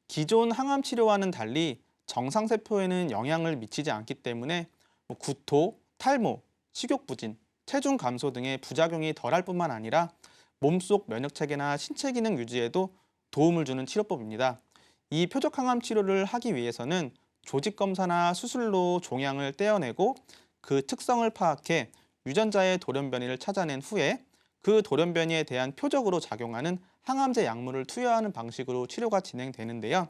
S3: 기존 항암 치료와는 달리 정상세포에는 영향을 미치지 않기 때문에 구토, 탈모, 식욕 부진, 체중 감소 등의 부작용이 덜할 뿐만 아니라 몸속 면역 체계나 신체 기능 유지에도 도움을 주는 치료법입니다. 이 표적 항암 치료를 하기 위해서는 조직 검사나 수술로 종양을 떼어내고 그 특성을 파악해 유전자의 돌연변이를 찾아낸 후에 그 돌연변이에 대한 표적으로 작용하는 항암제 약물을 투여하는 방식으로 치료가 진행되는데요.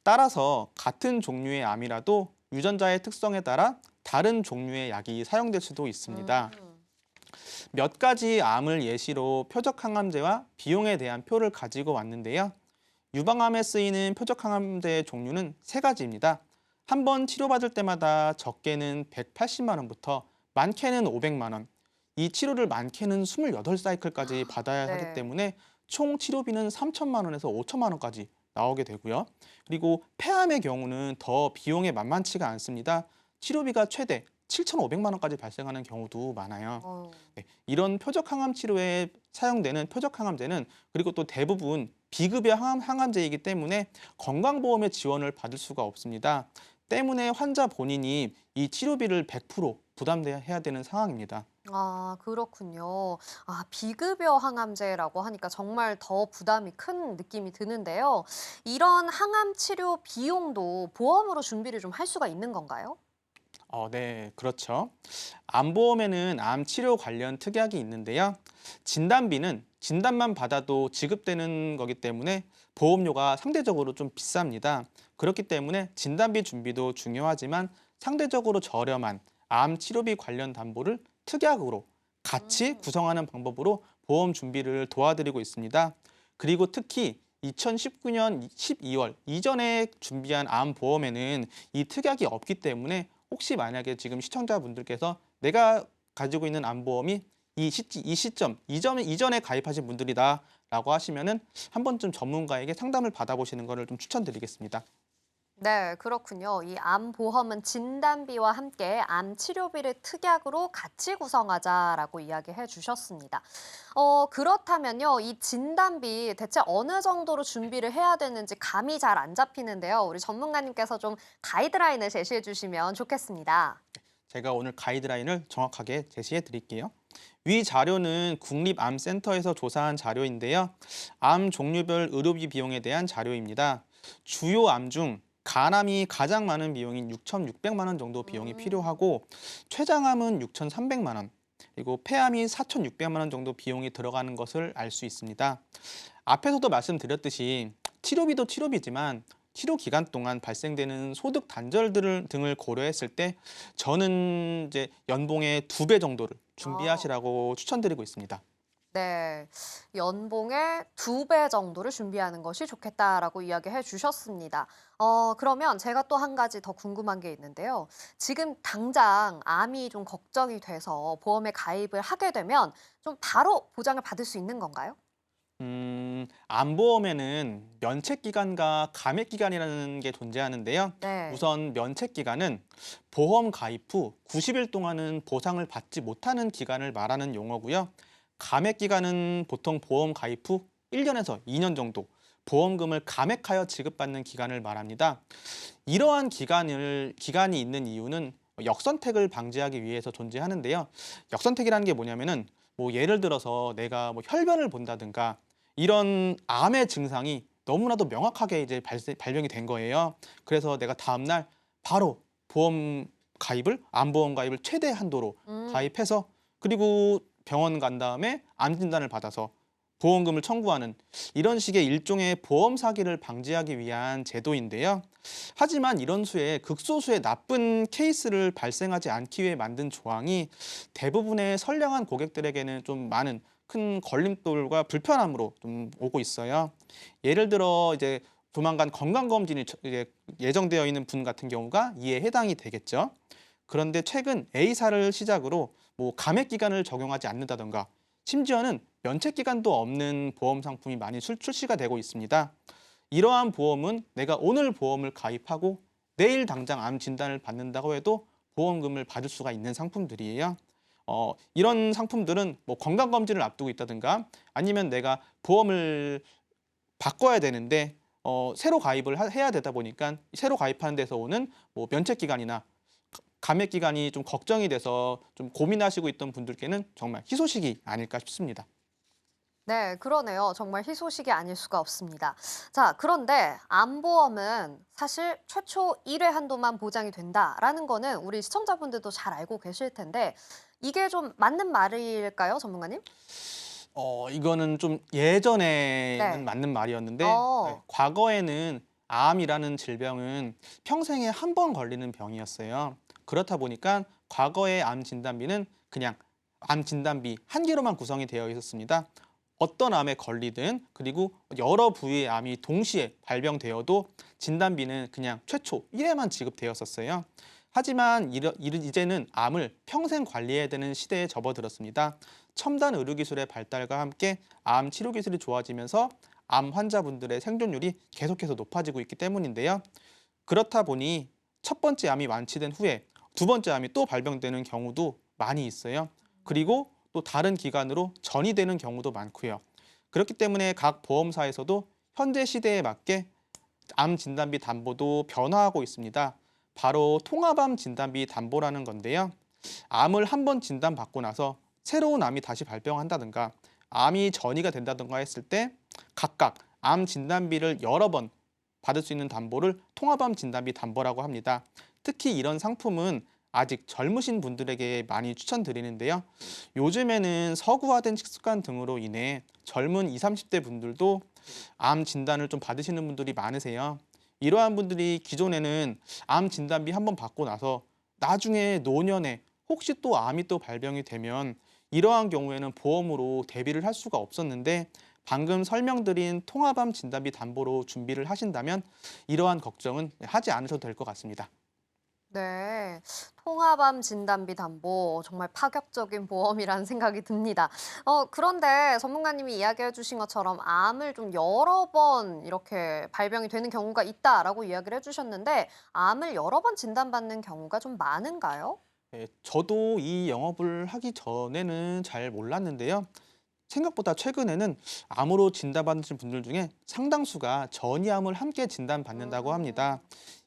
S3: 따라서 같은 종류의 암이라도 유전자의 특성에 따라 다른 종류의 약이 사용될 수도 있습니다. 몇 가지 암을 예시로 표적 항암제와 비용에 대한 표를 가지고 왔는데요. 유방암에 쓰이는 표적 항암제의 종류는 세 가지입니다. 한 번 치료받을 때마다 적게는 180만 원부터 많게는 500만 원. 이 치료를 많게는 28사이클까지 받아야
S1: 네.
S3: 하기 때문에 총 치료비는 3천만 원에서 5천만 원까지 나오게 되고요. 그리고 폐암의 경우는 더 비용이 만만치가 않습니다. 치료비가 최대 7,500만 원까지 발생하는 경우도 많아요. 네, 이런 표적 항암 치료에 사용되는 표적 항암제는 그리고 또 대부분 비급여 항암제이기 때문에 건강보험의 지원을 받을 수가 없습니다. 때문에 환자 본인이 이 치료비를 100% 부담해야 되는 상황입니다.
S1: 아, 그렇군요. 아, 비급여 항암제라고 하니까 정말 더 부담이 큰 느낌이 드는데요. 이런 항암 치료 비용도 보험으로 준비를 좀 할 수가 있는 건가요?
S3: 네, 그렇죠. 암보험에는 암 치료 관련 특약이 있는데요. 진단비는 진단만 받아도 지급되는 거기 때문에 보험료가 상대적으로 좀 비쌉니다. 그렇기 때문에 진단비 준비도 중요하지만 상대적으로 저렴한 암 치료비 관련 담보를 특약으로 같이 구성하는 방법으로 보험 준비를 도와드리고 있습니다. 그리고 특히 2019년 12월 이전에 준비한 암 보험에는 이 특약이 없기 때문에 혹시 만약에 지금 시청자분들께서 내가 가지고 있는 암보험이 이 시점 이전에 가입하신 분들이다라고 하시면은 한 번쯤 전문가에게 상담을 받아보시는 것을 좀 추천드리겠습니다.
S1: 네, 그렇군요. 이 암보험은 진단비와 함께 암 치료비를 특약으로 같이 구성하자라고 이야기해 주셨습니다. 그렇다면요, 이 진단비 대체 어느 정도로 준비를 해야 되는지 감이 잘 안 잡히는데요. 우리 전문가님께서 좀 가이드라인을 제시해 주시면 좋겠습니다.
S3: 제가 오늘 가이드라인을 정확하게 제시해 드릴게요. 위 자료는 국립암센터에서 조사한 자료인데요. 암 종류별 의료비 비용에 대한 자료입니다. 주요 암 중 간암이 가장 많은 비용인 6,600만 원 정도 비용이 필요하고 췌장암은 6,300만 원, 그리고 폐암이 4,600만 원 정도 비용이 들어가는 것을 알 수 있습니다. 앞에서도 말씀드렸듯이 치료비도 치료비지만 치료 기간 동안 발생되는 소득 등을 고려했을 때 저는 이제 연봉의 2배 정도를 준비하시라고 추천드리고 있습니다.
S1: 네, 연봉의 2배 정도를 준비하는 것이 좋겠다라고 이야기해 주셨습니다. 그러면 제가 또 한 가지 더 궁금한 게 있는데요. 지금 당장 암이 좀 걱정이 돼서 보험에 가입을 하게 되면 좀 바로 보장을 받을 수 있는 건가요?
S3: 암보험에는 면책기간과 감액기간이라는 게 존재하는데요.
S1: 네.
S3: 우선 면책기간은 보험 가입 후 90일 동안은 보상을 받지 못하는 기간을 말하는 용어고요. 감액기간은 보통 보험 가입 후 1년에서 2년 정도 보험금을 감액하여 지급받는 기간을 말합니다. 이러한 기간이 있는 이유는 역선택을 방지하기 위해서 존재하는데요. 역선택이라는 게 뭐냐면은 뭐 예를 들어서 내가 뭐 혈변을 본다든가 이런 암의 증상이 너무나도 명확하게 이제 발병이 된 거예요. 그래서 내가 다음날 바로 암보험 가입을 최대 한도로 가입해서 그리고 병원 간 다음에 암 진단을 받아서 보험금을 청구하는 이런 식의 일종의 보험 사기를 방지하기 위한 제도인데요. 하지만 이런 수에 극소수의 나쁜 케이스를 발생하지 않기 위해 만든 조항이 대부분의 선량한 고객들에게는 좀 많은 큰 걸림돌과 불편함으로 좀 오고 있어요. 예를 들어 이제 조만간 건강검진이 이제 예정되어 있는 분 같은 경우가 이에 해당이 되겠죠. 그런데 최근 A사를 시작으로 뭐 감액 기간을 적용하지 않는다던가 심지어는 면책 기간도 없는 보험 상품이 많이 출시가 되고 있습니다. 이러한 보험은 내가 오늘 보험을 가입하고 내일 당장 암 진단을 받는다고 해도 보험금을 받을 수가 있는 상품들이에요. 이런 상품들은 뭐 건강검진을 앞두고 있다든가 아니면 내가 보험을 바꿔야 되는데 새로 가입을 해야 되다 보니까 새로 가입하는 데서 오는 뭐 면책 기간이나 감액 기간이 좀 걱정이 돼서 좀 고민하시고 있던 분들께는 정말 희소식이 아닐까 싶습니다.
S1: 네, 그러네요. 정말 희소식이 아닐 수가 없습니다. 자, 그런데 암보험은 사실 최초 1회 한도만 보장이 된다라는 거는 우리 시청자분들도 잘 알고 계실 텐데 이게 좀 맞는 말일까요, 전문가님?
S3: 이거는 좀 예전에는
S1: 네.
S3: 맞는 말이었는데
S1: 어.
S3: 과거에는 암이라는 질병은 평생에 한 번 걸리는 병이었어요. 그렇다 보니까 과거의 암 진단비는 그냥 암 진단비 한 개로만 구성이 되어 있었습니다. 어떤 암에 걸리든 그리고 여러 부위의 암이 동시에 발병되어도 진단비는 그냥 최초 1회만 지급되었었어요. 하지만 이제는 암을 평생 관리해야 되는 시대에 접어들었습니다. 첨단 의료기술의 발달과 함께 암 치료 기술이 좋아지면서 암 환자분들의 생존율이 계속해서 높아지고 있기 때문인데요. 그렇다 보니 첫 번째 암이 완치된 후에 두 번째 암이 또 발병되는 경우도 많이 있어요. 그리고 또 다른 기관으로 전이되는 경우도 많고요. 그렇기 때문에 각 보험사에서도 현재 시대에 맞게 암 진단비 담보도 변화하고 있습니다. 바로 통합암 진단비 담보라는 건데요. 암을 한 번 진단받고 나서 새로운 암이 다시 발병한다든가 암이 전이가 된다든가 했을 때 각각 암 진단비를 여러 번 받을 수 있는 담보를 통합암 진단비 담보라고 합니다. 특히 이런 상품은 아직 젊으신 분들에게 많이 추천드리는데요. 요즘에는 서구화된 식습관 등으로 인해 젊은 20, 30대 분들도 암 진단을 좀 받으시는 분들이 많으세요. 이러한 분들이 기존에는 암 진단비 한번 받고 나서 나중에 노년에 혹시 또 암이 또 발병이 되면 이러한 경우에는 보험으로 대비를 할 수가 없었는데 방금 설명드린 통합암 진단비 담보로 준비를 하신다면 이러한 걱정은 하지 않으셔도 될 것 같습니다.
S1: 네, 통합암 진단비 담보 정말 파격적인 보험이라는 생각이 듭니다. 그런데 전문가님이 이야기해 주신 것처럼 암을 좀 여러 번 이렇게 발병이 되는 경우가 있다라고 이야기를 해주셨는데 암을 여러 번 진단받는 경우가 좀 많은가요?
S3: 네, 저도 이 영업을 하기 전에는 잘 몰랐는데요. 생각보다 최근에는 암으로 진단받으신 분들 중에 상당수가 전이암을 함께 진단받는다고 합니다.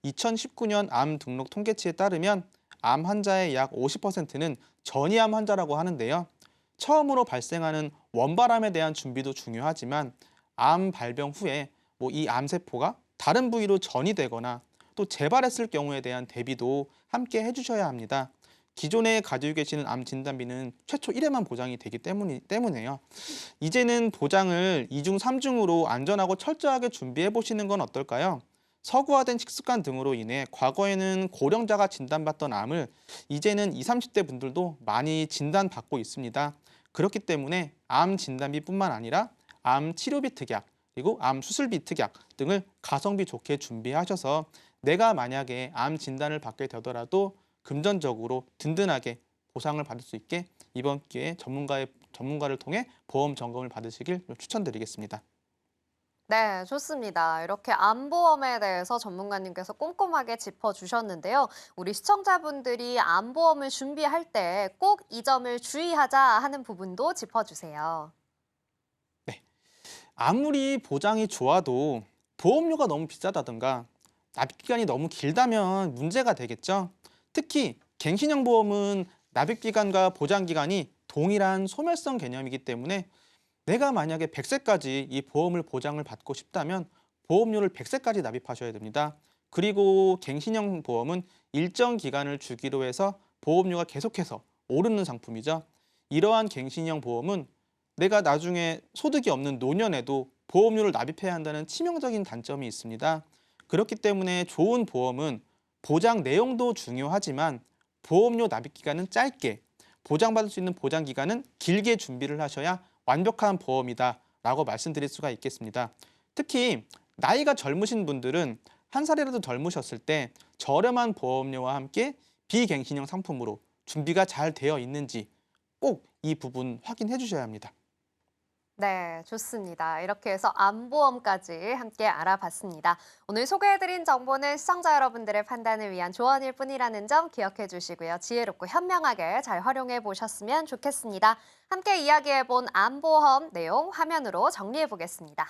S3: 2019년 암 등록 통계치에 따르면 암 환자의 약 50%는 전이암 환자라고 하는데요. 처음으로 발생하는 원발암에 대한 준비도 중요하지만 암 발병 후에 이 암세포가 다른 부위로 전이 되거나 또 재발했을 경우에 대한 대비도 함께 해주셔야 합니다. 기존에 가지고 계시는 암 진단비는 최초 1회만 보장이 되기 때문에요. 이제는 보장을 2중, 3중으로 안전하고 철저하게 준비해 보시는 건 어떨까요? 서구화된 식습관 등으로 인해 과거에는 고령자가 진단받던 암을 이제는 20, 30대 분들도 많이 진단받고 있습니다. 그렇기 때문에 암 진단비뿐만 아니라 암 치료비 특약, 그리고 암 수술비 특약 등을 가성비 좋게 준비하셔서 내가 만약에 암 진단을 받게 되더라도 금전적으로 든든하게 보상을 받을 수 있게 이번 기회에 전문가를 통해 보험 점검을 받으시길 추천드리겠습니다.
S1: 네, 좋습니다. 이렇게 암보험에 대해서 전문가님께서 꼼꼼하게 짚어주셨는데요. 우리 시청자분들이 암보험을 준비할 때 꼭 이 점을 주의하자 하는 부분도 짚어주세요.
S3: 아무리 보장이 좋아도 보험료가 너무 비싸다든가 납입 기간이 너무 길다면 문제가 되겠죠. 특히 갱신형 보험은 납입 기간과 보장 기간이 동일한 소멸성 개념이기 때문에 내가 만약에 100세까지 이 보험을 보장을 받고 싶다면 보험료를 100세까지 납입하셔야 됩니다. 그리고 갱신형 보험은 일정 기간을 주기로 해서 보험료가 계속해서 오르는 상품이죠. 이러한 갱신형 보험은 내가 나중에 소득이 없는 노년에도 보험료를 납입해야 한다는 치명적인 단점이 있습니다. 그렇기 때문에 좋은 보험은 보장 내용도 중요하지만 보험료 납입 기간은 짧게, 보장받을 수 있는 보장 기간은 길게 준비를 하셔야 완벽한 보험이다라고 말씀드릴 수가 있겠습니다. 특히 나이가 젊으신 분들은 한 살이라도 젊으셨을 때 저렴한 보험료와 함께 비갱신형 상품으로 준비가 잘 되어 있는지 꼭 이 부분 확인해 주셔야 합니다.
S1: 네, 좋습니다. 이렇게 해서 암보험까지 함께 알아봤습니다. 오늘 소개해드린 정보는 시청자 여러분들의 판단을 위한 조언일 뿐이라는 점 기억해 주시고요. 지혜롭고 현명하게 잘 활용해 보셨으면 좋겠습니다. 함께 이야기해본 암보험 내용 화면으로 정리해 보겠습니다.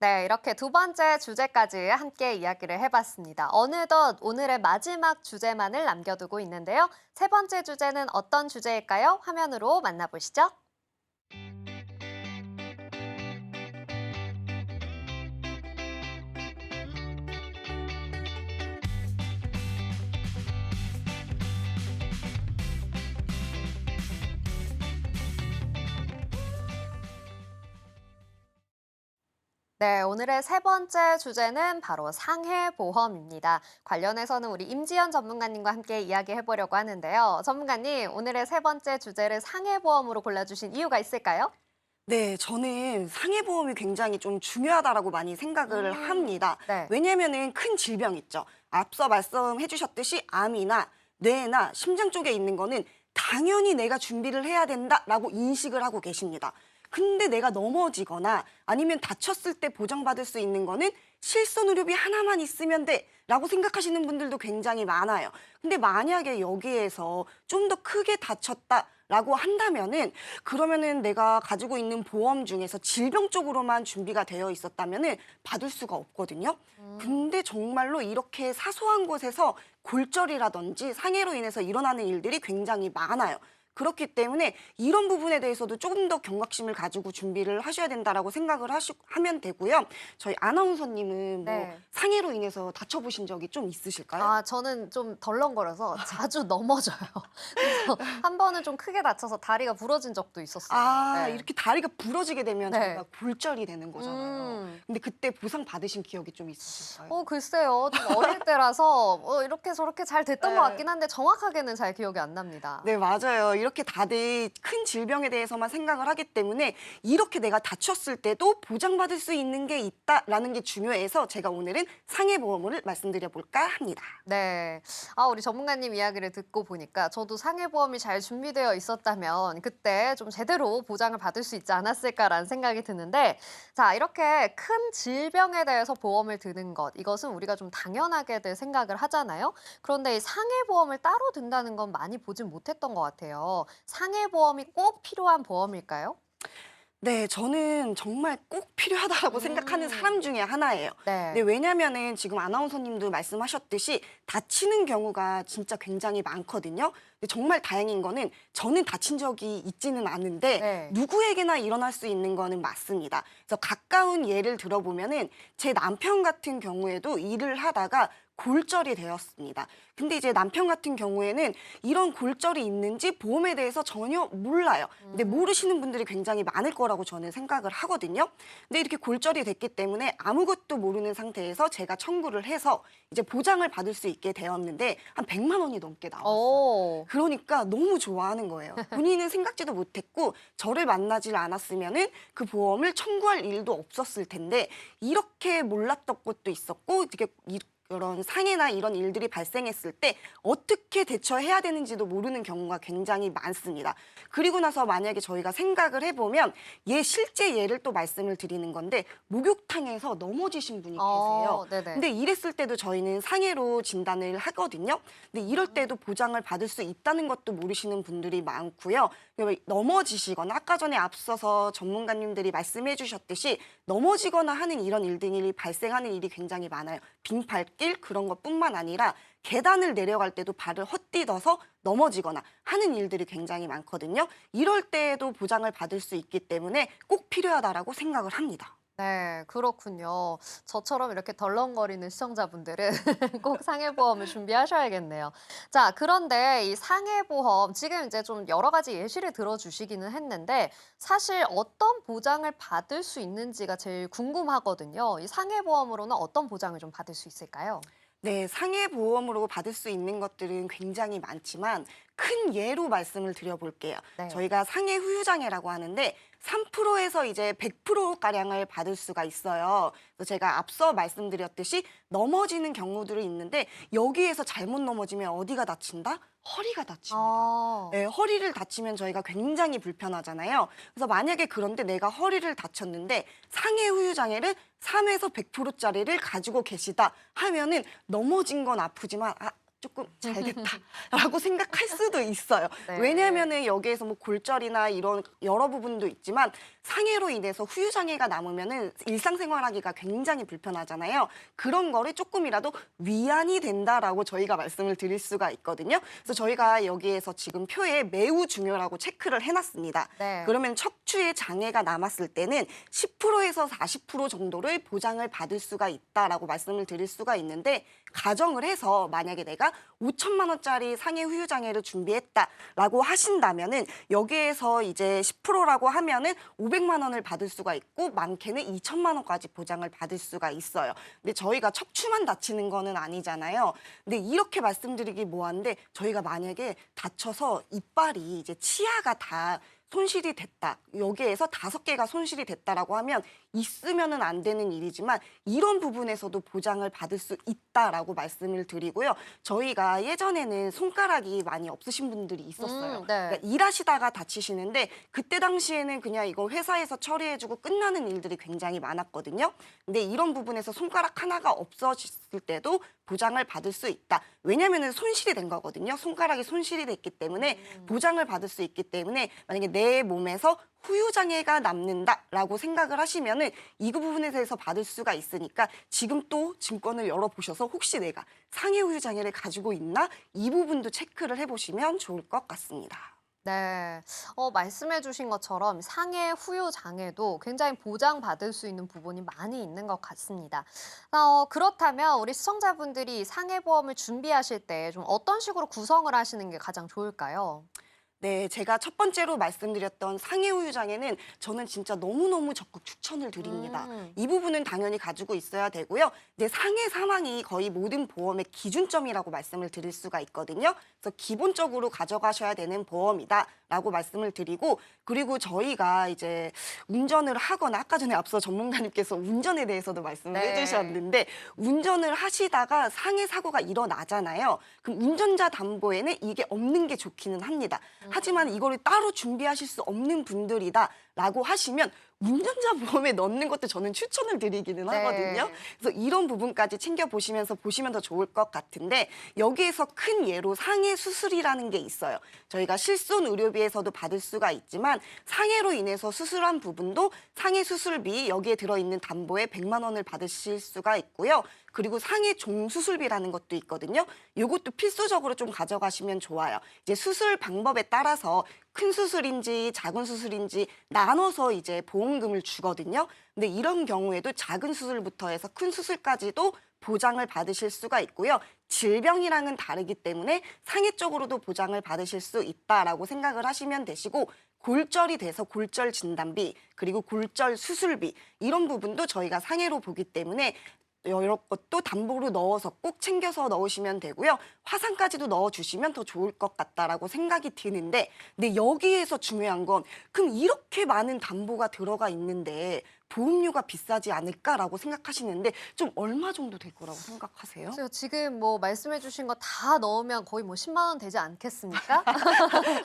S1: 네, 이렇게 두 번째 주제까지 함께 이야기를 해봤습니다. 어느덧 오늘의 마지막 주제만을 남겨두고 있는데요. 세 번째 주제는 어떤 주제일까요? 화면으로 만나보시죠. 네, 오늘의 세 번째 주제는 바로 상해보험입니다. 관련해서는 우리 임지연 전문가님과 함께 이야기해보려고 하는데요. 전문가님, 오늘의 세 번째 주제를 상해보험으로 골라주신 이유가 있을까요?
S4: 네, 저는 상해보험이 굉장히 좀 중요하다라고 많이 생각을 합니다.
S1: 네.
S4: 왜냐면은 큰 질병 있죠. 앞서 말씀해 주셨듯이 암이나 뇌나 심장 쪽에 있는 거는 당연히 내가 준비를 해야 된다라고 인식을 하고 계십니다. 근데 내가 넘어지거나 아니면 다쳤을 때 보장받을 수 있는 거는 실손의료비 하나만 있으면 돼라고 생각하시는 분들도 굉장히 많아요. 근데 만약에 여기에서 좀 더 크게 다쳤다라고 한다면은 그러면은 내가 가지고 있는 보험 중에서 질병 쪽으로만 준비가 되어 있었다면은 받을 수가 없거든요. 근데 정말로 이렇게 사소한 곳에서 골절이라든지 상해로 인해서 일어나는 일들이 굉장히 많아요. 그렇기 때문에 이런 부분에 대해서도 조금 더 경각심을 가지고 준비를 하셔야 된다라고 생각을 하면 되고요. 저희 아나운서님은 뭐
S1: 네.
S4: 상해로 인해서 다쳐보신 적이 좀 있으실까요?
S1: 아, 저는 좀 덜렁거려서 자주 넘어져요. 그래서 한 번은 좀 크게 다쳐서 다리가 부러진 적도 있었어요.
S4: 아,
S1: 네.
S4: 이렇게 다리가 부러지게 되면
S1: 네.
S4: 저희가 골절이 되는 거잖아요. 근데 그때 보상 받으신 기억이 좀 있으실까요?
S1: 글쎄요. 좀 어릴 때라서 이렇게 저렇게 잘 됐던
S4: 네.
S1: 것 같긴 한데 정확하게는 잘 기억이 안 납니다.
S4: 네, 맞아요. 이렇게 다들 큰 질병에 대해서만 생각을 하기 때문에 이렇게 내가 다쳤을 때도 보장받을 수 있는 게 있다라는 게 중요해서 제가 오늘은 상해보험을 말씀드려 볼까 합니다.
S1: 네. 우리 전문가님 이야기를 듣고 보니까 저도 상해보험이 잘 준비되어 있었다면 그때 좀 제대로 보장을 받을 수 있지 않았을까라는 생각이 드는데, 자, 이렇게 큰 질병에 대해서 보험을 드는 것, 이것은 우리가 좀 당연하게들 생각을 하잖아요. 그런데 이 상해보험을 따로 든다는 건 많이 보진 못했던 것 같아요. 상해보험이 꼭 필요한 보험일까요?
S4: 네, 저는 정말 꼭 필요하다고 생각하는 사람 중에 하나예요.
S1: 네.
S4: 네, 왜냐면은 지금 아나운서님도 말씀하셨듯이 다치는 경우가 진짜 굉장히 많거든요. 근데 정말 다행인 거는 저는 다친 적이 있지는 않은데
S1: 네.
S4: 누구에게나 일어날 수 있는 거는 맞습니다. 그래서 가까운 예를 들어보면은 제 남편 같은 경우에도 일을 하다가 골절이 되었습니다. 근데 이제 남편 같은 경우에는 이런 골절이 있는지 보험에 대해서 전혀 몰라요. 근데 모르시는 분들이 굉장히 많을 거라고 저는 생각을 하거든요. 근데 이렇게 골절이 됐기 때문에 아무것도 모르는 상태에서 제가 청구를 해서 이제 보장을 받을 수 있게 되었는데 한 100만 원이 넘게 나왔어요.
S1: 오.
S4: 그러니까 너무 좋아하는 거예요. 본인은 생각지도 못했고 저를 만나질 않았으면은 그 보험을 청구할 일도 없었을 텐데 이렇게 몰랐던 것도 있었고 이런 상해나 이런 일들이 발생했을 때 어떻게 대처해야 되는지도 모르는 경우가 굉장히 많습니다. 그리고 나서 만약에 저희가 생각을 해보면 실제 예를 또 말씀을 드리는 건데 목욕탕에서 넘어지신 분이 계세요.
S1: 네네.
S4: 근데 이랬을 때도 저희는 상해로 진단을 하거든요. 근데 이럴 때도 보장을 받을 수 있다는 것도 모르시는 분들이 많고요. 넘어지시거나 아까 전에 앞서서 전문가님들이 말씀해 주셨듯이 넘어지거나 하는 이런 일들이 발생하는 일이 굉장히 많아요. 빙판길 그런 것뿐만 아니라 계단을 내려갈 때도 발을 헛디뎌서 넘어지거나 하는 일들이 굉장히 많거든요. 이럴 때에도 보장을 받을 수 있기 때문에 꼭 필요하다라고 생각을 합니다.
S1: 네, 그렇군요. 저처럼 이렇게 덜렁거리는 시청자분들은 꼭 상해보험을 준비하셔야겠네요. 자, 그런데 이 상해보험, 지금 이제 좀 여러 가지 예시를 들어주시기는 했는데, 사실 어떤 보장을 받을 수 있는지가 제일 궁금하거든요. 이 상해보험으로는 어떤 보장을 좀 받을 수 있을까요?
S4: 네, 상해보험으로 받을 수 있는 것들은 굉장히 많지만 큰 예로 말씀을 드려볼게요.
S1: 네.
S4: 저희가 상해 후유장애라고 하는데 3%에서 이제 100%가량을 받을 수가 있어요. 그래서 제가 앞서 말씀드렸듯이 넘어지는 경우들이 있는데 여기에서 잘못 넘어지면 어디가 다친다? 허리가 다칩니다. 네, 허리를 다치면 저희가 굉장히 불편하잖아요. 그래서 만약에 그런데 내가 허리를 다쳤는데 상해 후유장애를 3에서 100%짜리를 가지고 계시다 하면은 넘어진 건 아프지만 조금 잘 됐다라고 생각할 수도 있어요.
S1: 네.
S4: 왜냐하면은 여기에서 뭐 골절이나 이런 여러 부분도 있지만 상해로 인해서 후유장애가 남으면은 일상생활하기가 굉장히 불편하잖아요. 그런 거를 조금이라도 위안이 된다라고 저희가 말씀을 드릴 수가 있거든요. 그래서 저희가 여기에서 지금 표에 매우 중요하고 체크를 해놨습니다.
S1: 네.
S4: 그러면 척추에 장애가 남았을 때는 10%에서 40% 정도를 보장을 받을 수가 있다라고 말씀을 드릴 수가 있는데 가정을 해서 만약에 내가 5천만 원짜리 상해 후유장애를 준비했다라고 하신다면은 여기에서 이제 10%라고 하면은 500만 원을 받을 수가 있고 많게는 2천만 원까지 보장을 받을 수가 있어요. 근데 저희가 척추만 다치는 거는 아니잖아요. 근데 이렇게 말씀드리기 뭐한데 저희가 만약에 다쳐서 이빨이 이제 치아가 다 손실이 됐다. 여기에서 5개가 손실이 됐다라고 하면 있으면은 안 되는 일이지만 이런 부분에서도 보장을 받을 수 있다라고 말씀을 드리고요. 저희가 예전에는 손가락이 많이 없으신 분들이 있었어요.
S1: 네.
S4: 그러니까 일하시다가 다치시는데 그때 당시에는 그냥 이거 회사에서 처리해주고 끝나는 일들이 굉장히 많았거든요. 근데 이런 부분에서 손가락 하나가 없어졌을 때도 보장을 받을 수 있다. 왜냐하면 손실이 된 거거든요. 손가락이 손실이 됐기 때문에 보장을 받을 수 있기 때문에 만약에 내 몸에서 후유장애가 남는다라고 생각을 하시면은 이 부분에 대해서 받을 수가 있으니까 지금 또 증권을 열어보셔서 혹시 내가 상해 후유장애를 가지고 있나? 이 부분도 체크를 해보시면 좋을 것 같습니다.
S1: 네. 말씀해 주신 것처럼 상해 후유 장애도 굉장히 보장받을 수 있는 부분이 많이 있는 것 같습니다. 그렇다면 우리 시청자분들이 상해 보험을 준비하실 때 좀 어떤 식으로 구성을 하시는 게 가장 좋을까요?
S4: 네, 제가 첫 번째로 말씀드렸던 상해 후유 장애는 저는 진짜 너무너무 적극 추천을 드립니다. 이 부분은 당연히 가지고 있어야 되고요. 이제 상해 사망이 거의 모든 보험의 기준점이라고 말씀을 드릴 수가 있거든요. 그래서 기본적으로 가져가셔야 되는 보험이다라고 말씀을 드리고, 그리고 저희가 이제 운전을 하거나 아까 전에 앞서 전문가님께서 운전에 대해서도 말씀을
S1: 네.
S4: 해주셨는데, 운전을 하시다가 상해 사고가 일어나잖아요. 그럼 운전자 담보에는 이게 없는 게 좋기는 합니다. 하지만 이거를 따로 준비하실 수 없는 분들이다라고 하시면 운전자 보험에 넣는 것도 저는 추천을 드리기는
S1: 네.
S4: 하거든요. 그래서 이런 부분까지 챙겨보시면서 보시면 더 좋을 것 같은데, 여기에서 큰 예로 상해 수술이라는 게 있어요. 저희가 실손 의료비에서도 받을 수가 있지만 상해로 인해서 수술한 부분도 상해 수술비 여기에 들어있는 담보에 100만 원을 받으실 수가 있고요. 그리고 상해 종수술비라는 것도 있거든요. 이것도 필수적으로 좀 가져가시면 좋아요. 이제 수술 방법에 따라서 큰 수술인지 작은 수술인지 나눠서 이제 보험금을 주거든요. 근데 이런 경우에도 작은 수술부터 해서 큰 수술까지도 보장을 받으실 수가 있고요. 질병이랑은 다르기 때문에 상해 쪽으로도 보장을 받으실 수 있다라고 생각을 하시면 되시고, 골절이 돼서 골절 진단비, 그리고 골절 수술비 이런 부분도 저희가 상해로 보기 때문에 이런 것도 담보로 넣어서 꼭 챙겨서 넣으시면 되고요. 화상까지도 넣어주시면 더 좋을 것 같다라고 생각이 드는데, 근데 여기에서 중요한 건 그럼 이렇게 많은 담보가 들어가 있는데 보험료가 비싸지 않을까라고 생각하시는데 좀 얼마 정도 될 거라고 생각하세요?
S1: 그래서 지금 뭐 말씀해 주신 거 다 넣으면 거의 뭐 10만 원 되지 않겠습니까?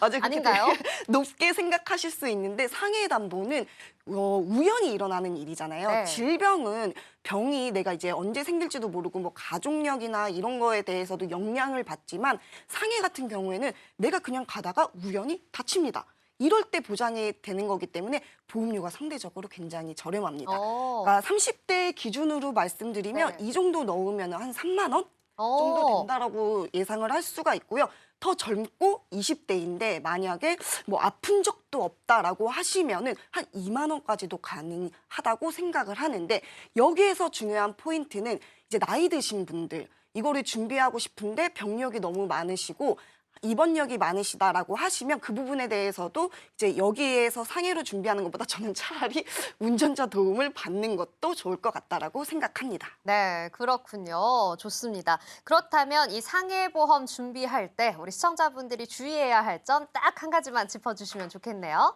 S4: 맞아요.
S1: 아닌가요?
S4: 높게 생각하실 수 있는데 상해 담보는 우연히 일어나는 일이잖아요.
S1: 네.
S4: 질병은 병이 내가 이제 언제 생길지도 모르고 뭐 가족력이나 이런 거에 대해서도 영향을 받지만, 상해 같은 경우에는 내가 그냥 가다가 우연히 다칩니다. 이럴 때 보장이 되는 거기 때문에 보험료가 상대적으로 굉장히 저렴합니다. 그러니까 30대 기준으로 말씀드리면
S1: 네.
S4: 이 정도 넣으면 한 3만 원 정도 된다라고 예상을 할 수가 있고요. 더 젊고 20대인데 만약에 뭐 아픈 적도 없다라고 하시면은 한 2만 원까지도 가능하다고 생각을 하는데, 여기에서 중요한 포인트는 이제 나이 드신 분들 이거를 준비하고 싶은데 병력이 너무 많으시고 입원력이 많으시다라고 하시면 그 부분에 대해서도 이제 여기에서 상해로 준비하는 것보다 저는 차라리 운전자 도움을 받는 것도 좋을 것 같다라고 생각합니다.
S1: 네, 그렇군요. 좋습니다. 그렇다면 이 상해 보험 준비할 때 우리 시청자분들이 주의해야 할 점 딱 한 가지만 짚어주시면 좋겠네요.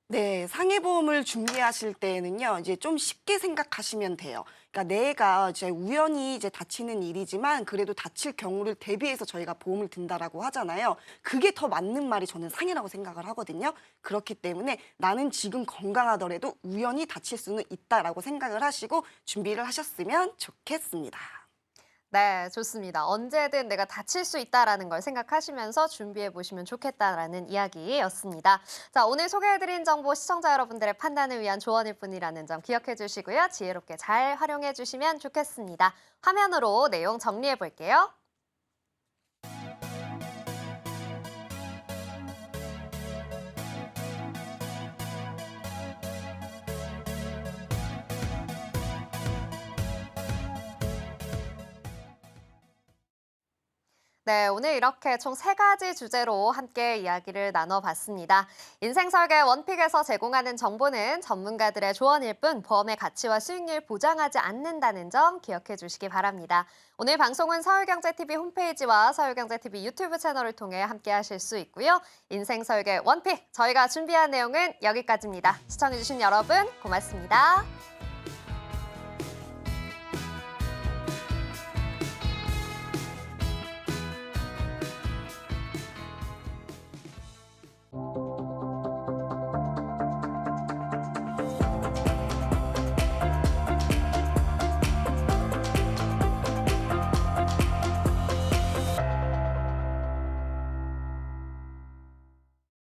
S4: 네, 상해보험을 준비하실 때에는요, 이제 좀 쉽게 생각하시면 돼요. 그러니까 내가 이제 우연히 이제 다치는 일이지만 그래도 다칠 경우를 대비해서 저희가 보험을 든다라고 하잖아요. 그게 더 맞는 말이 저는 상해라고 생각을 하거든요. 그렇기 때문에 나는 지금 건강하더라도 우연히 다칠 수는 있다라고 생각을 하시고 준비를 하셨으면 좋겠습니다.
S1: 네, 좋습니다. 언제든 내가 다칠 수 있다라는 걸 생각하시면서 준비해 보시면 좋겠다라는 이야기였습니다. 자, 오늘 소개해드린 정보 시청자 여러분들의 판단을 위한 조언일 뿐이라는 점 기억해 주시고요. 지혜롭게 잘 활용해 주시면 좋겠습니다. 화면으로 내용 정리해 볼게요. 네, 오늘 이렇게 총 3가지 주제로 함께 이야기를 나눠봤습니다. 인생설계 원픽에서 제공하는 정보는 전문가들의 조언일 뿐 보험의 가치와 수익률 보장하지 않는다는 점 기억해 주시기 바랍니다. 오늘 방송은 서울경제TV 홈페이지와 서울경제TV 유튜브 채널을 통해 함께 하실 수 있고요. 인생설계 원픽, 저희가 준비한 내용은 여기까지입니다. 시청해주신 여러분 고맙습니다.